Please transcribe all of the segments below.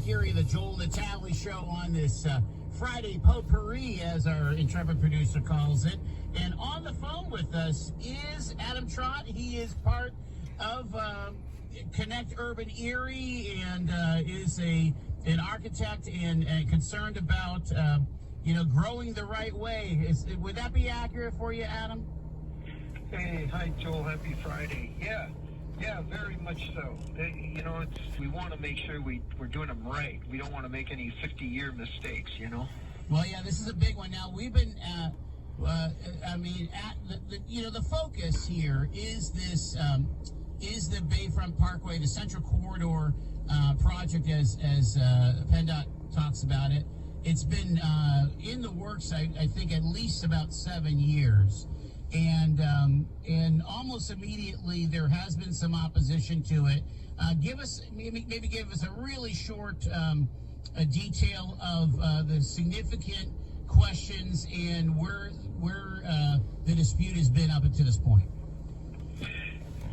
TalkErie, the Joel Natale show on this Friday potpourri, as our intrepid producer calls it. And on the phone with us is Adam Trott. He is part of Connect Urban Erie and is an architect and concerned about growing the right way. Would that be accurate for you, Adam? Hey, hi Joel. Happy Friday. Yeah, very much so. We want to make sure we're doing them right. We don't want to make any 50-year mistakes, Well, yeah, this is a big one. Now, we've been, the focus here is this, is the Bayfront Parkway, the Central Corridor project, as PennDOT talks about it. It's been in the works, I think, at least about 7 years. And almost immediately there has been some opposition to it. Give us a really short detail of the significant questions and where the dispute has been up until this point.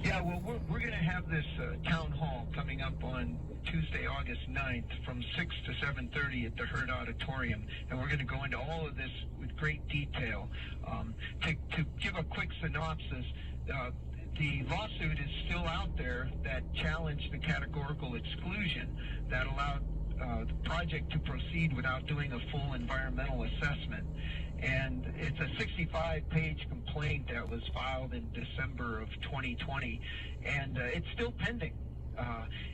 Yeah, well, we're going to have this town hall coming up on Tuesday, August 9th from 6 to 7:30 at the Hurd Auditorium, and we're going to go into all of this with great detail. To give a quick synopsis, the lawsuit is still out there that challenged the categorical exclusion that allowed the project to proceed without doing a full environmental assessment. And it's a 65-page complaint that was filed in December of 2020, and it's still pending.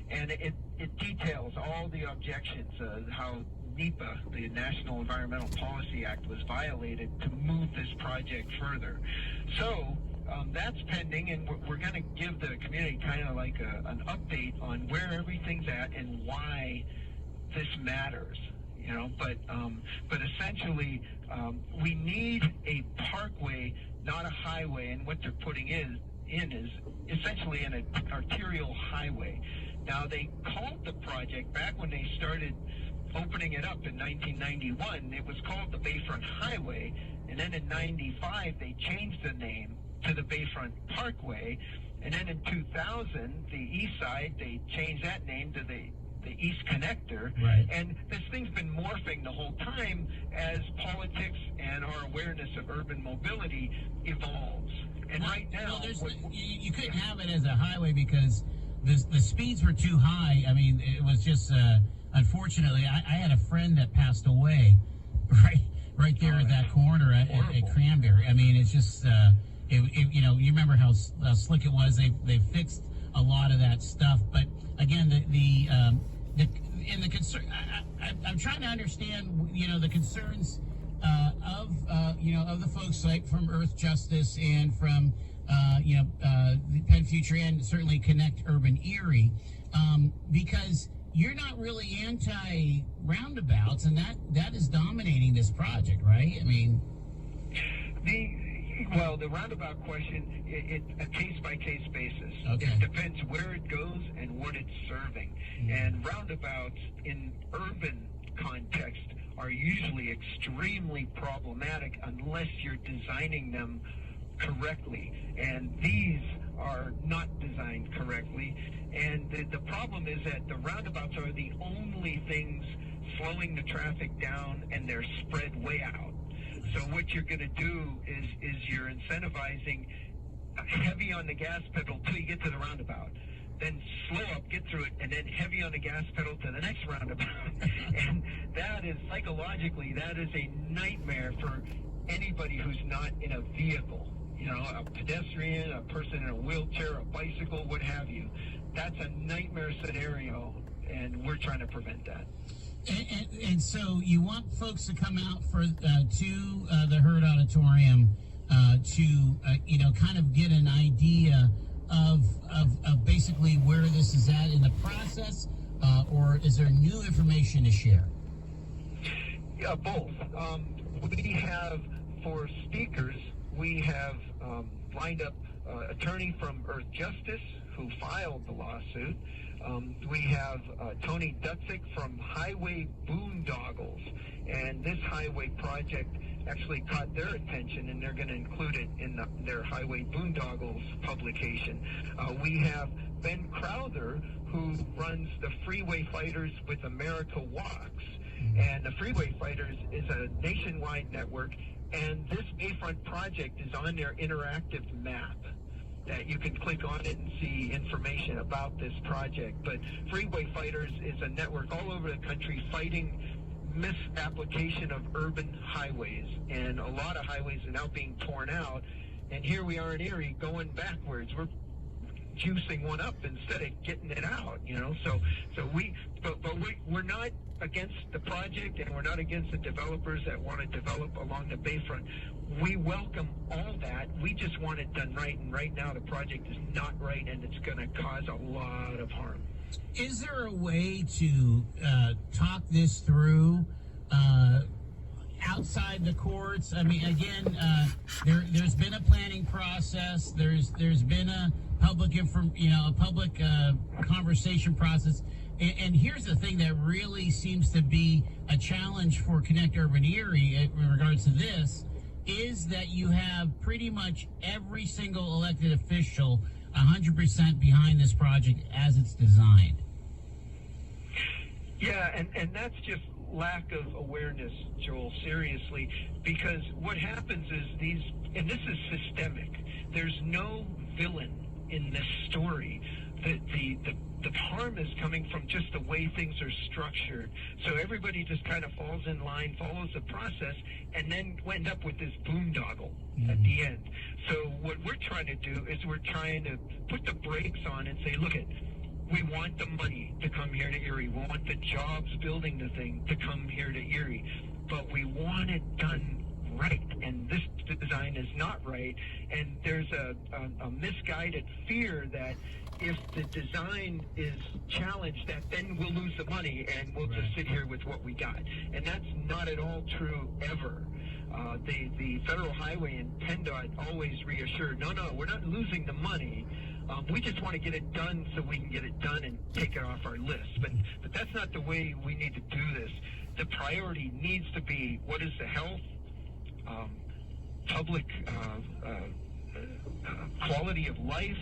And it details all the objections, how NEPA, the National Environmental Policy Act, was violated to move this project further. So that's pending, and we're going to give the community kind of like an update on where everything's at and why this matters. But essentially, we need a parkway, not a highway, and what they're putting in is essentially an arterial highway. Now, they called the project, back when they started opening it up in 1991, it was called the Bayfront Highway, and then in 95 they changed the name to the Bayfront Parkway, and then in 2000, the east side, they changed that name to the East Connector. Right. And this thing's been morphing the whole time as politics and our awareness of urban mobility evolves. And right now, you couldn't have it as a highway because the speeds were too high. I mean, it was just unfortunately, I had a friend that passed away right there at that corner at Cranberry. I mean, it's just you remember how slick it was. They fixed a lot of that stuff, but again, the concern. I'm trying to understand, the concerns of the folks like from Earth Justice and from the Penn Future and certainly Connect Urban Erie, because you're not really anti-roundabouts, and that is dominating this project, right? I mean, the roundabout question, it's a case-by-case basis. Okay. It depends where it goes and what it's serving. Mm-hmm. And roundabouts in urban context are usually extremely problematic unless you're designing them correctly. And these are not designed correctly. And the problem is that the roundabouts are the only things slowing the traffic down, and they're spread way out. So what you're going to do is you're incentivizing heavy on the gas pedal till you get to the roundabout. Then slow up, get through it, and then heavy on the gas pedal to the next roundabout. And that is, psychologically, that is a nightmare for anybody who's not in a vehicle. A pedestrian, a person in a wheelchair, a bicycle, what have you. That's a nightmare scenario, and we're trying to prevent that. And so you want folks to come out to the Hurd Auditorium to kind of get an idea of basically where this is at in the process, or is there new information to share? Yeah, both. We have, for speakers, we have lined up attorney from Earth Justice who filed the lawsuit. We have Tony Dutzik from Highway Boondoggles, and this highway project actually caught their attention, and they're going to include it in their Highway Boondoggles publication. We have Ben Crowther, who runs runs the Freeway Fighters with America Walks. And the Freeway Fighters is a nationwide network, and this Bayfront project is on their interactive map that you can click on it and see information about this project. But Freeway Fighters is a network all over the country fighting misapplication of urban highways, and a lot of highways are now being torn out, and here we are in Erie going backwards. We're juicing one up instead of getting it out, we're not against the project, and we're not against the developers that want to develop along the Bayfront. We welcome all that. We just want it done right, and right now the project is not right, and it's going to cause a lot of harm. Is there a way to talk this through outside the courts? I mean, again, there's been a planning process. There's been a public conversation process. And here's the thing that really seems to be a challenge for Connect Urban Erie in regards to this, is that you have pretty much every single elected official 100% behind this project as it's designed. Yeah, and that's just lack of awareness, Joel, seriously, because what happens is and this is systemic, there's no villain in this story. The harm is coming from just the way things are structured. So everybody just kind of falls in line, follows the process, and then end up with this boondoggle at the end. So what we're trying to do is we're trying to put the brakes on and say, look, we want the money to come here to Erie. We want the jobs building the thing to come here to Erie. But we want it done right, and this design is not right. And there's a misguided fear that if the design is challenged, that then we'll lose the money and we'll just sit here with what we got. And that's not at all true ever. The Federal Highway and PennDOT always reassured, no, we're not losing the money. We just want to get it done so we can get it done and take it off our list. But that's not the way we need to do this. The priority needs to be, what is the health, public quality of life,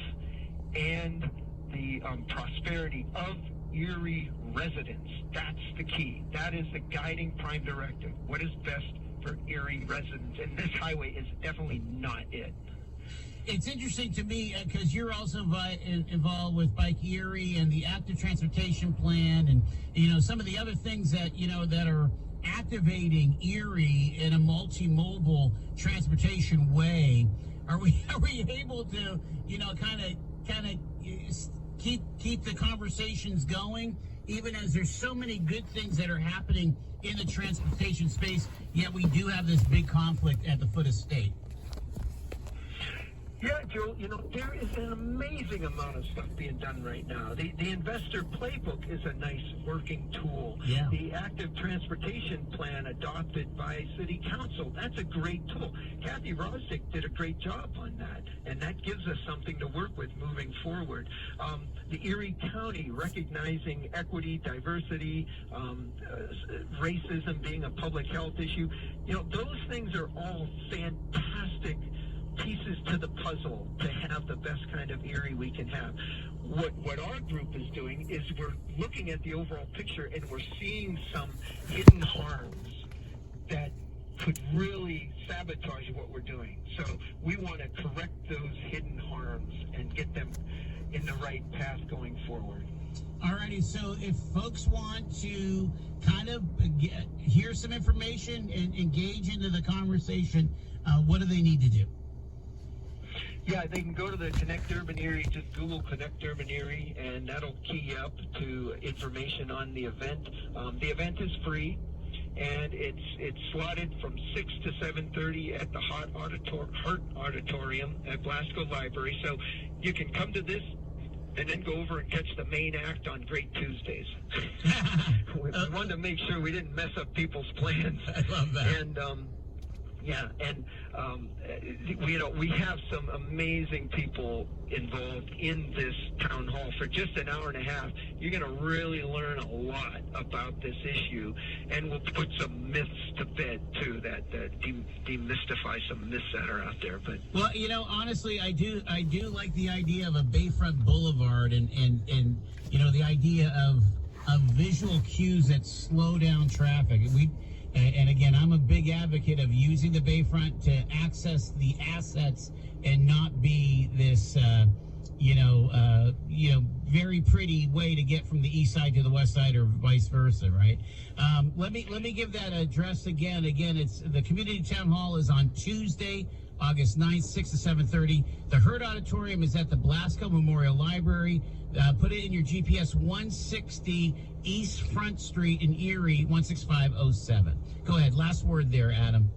and the prosperity of Erie residents. That's the key. That is the guiding prime directive. What is best for Erie residents? And this highway is definitely not it. It's interesting to me because you're also involved with Bike Erie and the active transportation plan, and some of the other things that that are activating Erie in a multimodal transportation way. Are we able to kind of keep the conversations going, even as there's so many good things that are happening in the transportation space, yet we do have this big conflict at the foot of state? Yeah, Joe, there is an amazing amount of stuff being done right now. The investor playbook is a nice working tool. Yeah. The active transportation plan adopted by city council, that's a great tool. Kathy Rosdick did a great job on that, and that gives us something to work with moving forward. The Erie County recognizing equity, diversity, racism being a public health issue, those things are all fantastic pieces to the puzzle to have the best kind of Erie we can have. What our group is doing is we're looking at the overall picture, and we're seeing some hidden harms that could really sabotage what we're doing. So we want to correct those hidden harms and get them in the right path going forward. Alrighty, so if folks want to kind of hear some information and engage into the conversation, what do they need to do? Yeah, they can go to the Connect Urban Erie, just Google Connect Urban Erie, and that'll key you up to information on the event. The event is free, and it's slotted from 6 to 7:30 at the Hart Auditorium at Blasco Library. So you can come to this and then go over and catch the main act on Great Tuesdays. We wanted to make sure we didn't mess up people's plans. I love that. And we have some amazing people involved in this town hall. For just an hour and a half, you're going to really learn a lot about this issue, and we'll put some myths to bed too that demystify some myths that are out there. But honestly, I do like the idea of a Bayfront Boulevard, and the idea of visual cues that slow down traffic. And again, I'm a big advocate of using the bayfront to access the assets and not be this, very pretty way to get from the east side to the west side or vice versa, right? Let me give that address again. Again, it's the community town hall is on Tuesday, August 9th, 6 to 7:30. The Hurt Auditorium is at the Blasco Memorial Library. Put it in your GPS, 160 East Front Street in Erie, 16507. Go ahead. Last word there, Adam.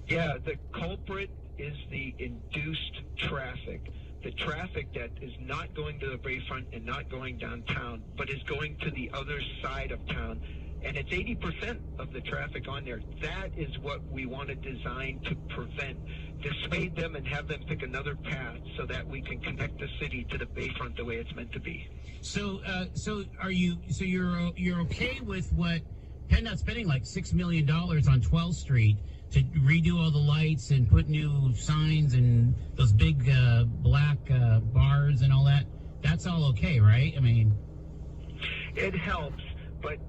Yeah, the culprit is the induced traffic. The traffic that is not going to the bayfront and not going downtown, but is going to the other side of town. And it's 80% of the traffic on there. That is what we want to design to prevent. Dissuade them and have them pick another path so that we can connect the city to the bayfront the way it's meant to be. So you're okay with what PennDOT's spending like $6 million on 12th Street to redo all the lights and put new signs and those big black bars and all that? That's all okay, right? I mean, it helps, but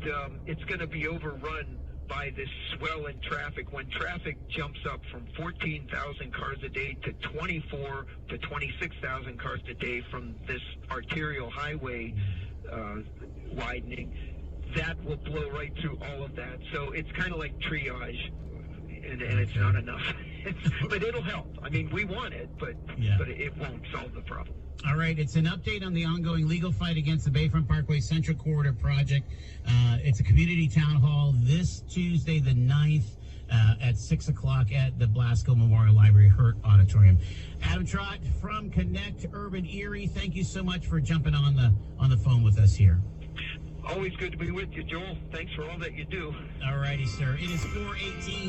it's going to be overrun by this swell in traffic. When traffic jumps up from 14,000 cars a day to 24 to 26,000 cars a day from this arterial highway widening, that will blow right through all of that. So it's kind of like triage, and it's not enough. But it'll help. I mean, we want it, but it won't solve the problem. All right, it's an update on the ongoing legal fight against the Bayfront Parkway Central Corridor project. It's a community town hall this Tuesday, the 9th, at 6 o'clock at the Blasco Memorial Library Hurt Auditorium. Adam Trott from Connect Urban Erie, thank you so much for jumping on the phone with us here. Always good to be with you, Joel. Thanks for all that you do. All righty, sir. It is 4:18.